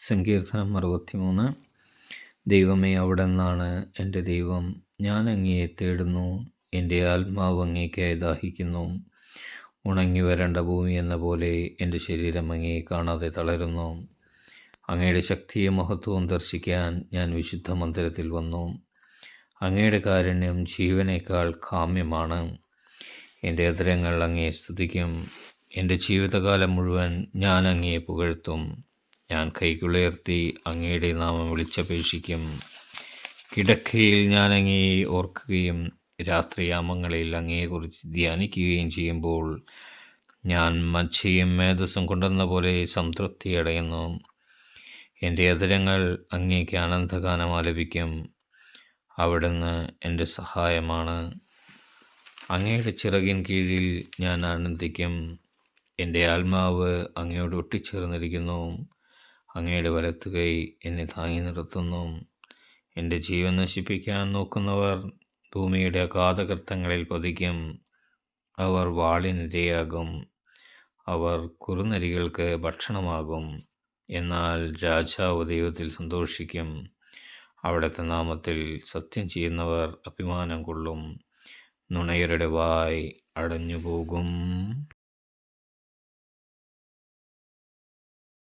സങ്കീർത്തനം 63. ദൈവമേ, അവിടുന്നാണ് എൻ്റെ ദൈവം. ഞാൻ അങ്ങയെ തേടുന്നു. എൻ്റെ ആത്മാവ് അങ്ങേയ്ക്കായി ദാഹിക്കുന്നു. ഉണങ്ങി വരണ്ട ഭൂമി എന്ന പോലെ എൻ്റെ ശരീരം അങ്ങയെ കാണാതെ തളരുന്നു. അങ്ങയുടെ ശക്തിയും മഹത്വവും ദർശിക്കാൻ ഞാൻ വിശുദ്ധ മന്ദിരത്തിൽ വന്നു. അങ്ങയുടെ കാരുണ്യം ജീവനേക്കാൾ കാമ്യമാണ്. എൻ്റെ അധരങ്ങൾ അങ്ങയെ സ്തുതിക്കും. എൻ്റെ ജീവിതകാലം മുഴുവൻ ഞാൻ അങ്ങയെ പുകഴ്ത്തും. ഞാൻ കൈകളുയർത്തി അങ്ങയുടെ നാമം വിളിച്ചപേക്ഷിക്കും. കിടക്കയിൽ ഞാൻ അങ്ങയെ ഓർക്കുകയും രാത്രിയാമങ്ങളിൽ അങ്ങയെക്കുറിച്ച് ധ്യാനിക്കുകയും ചെയ്യുമ്പോൾ ഞാൻ മജ്ജയും മേധസ്സും കൊണ്ടെന്ന പോലെ സംതൃപ്തി അടയുന്നു. എൻ്റെ അധരങ്ങൾ അങ്ങേക്ക് ആനന്ദഗാനം ആലപിക്കും. അവിടുന്ന് എൻ്റെ സഹായമാണ്. അങ്ങയുടെ ചിറകിൻ കീഴിൽ ഞാൻ ആനന്ദിക്കും. എൻ്റെ ആത്മാവ് അങ്ങയോട് ഒട്ടിച്ചേർന്നിരിക്കുന്നു. അങ്ങയുടെ വലത്തുകൈ എന്നെ താങ്ങി നിർത്തുന്നു. എൻ്റെ ജീവൻ നശിപ്പിക്കാൻ നോക്കുന്നവർ ഭൂമിയുടെ അഗാധഗർത്തങ്ങളിൽ പതിക്കും. അവർ വാളിനിരയാകും. അവർ കുറുനരികൾക്ക് ഭക്ഷണമാകും. എന്നാൽ രാജാവ് ദൈവത്തിൽ സന്തോഷിക്കും. അവിടുത്തെ നാമത്തിൽ സത്യം ചെയ്യുന്നവർ അഭിമാനം കൊള്ളും. നുണയരുടെ വായ് അടഞ്ഞുപോകും.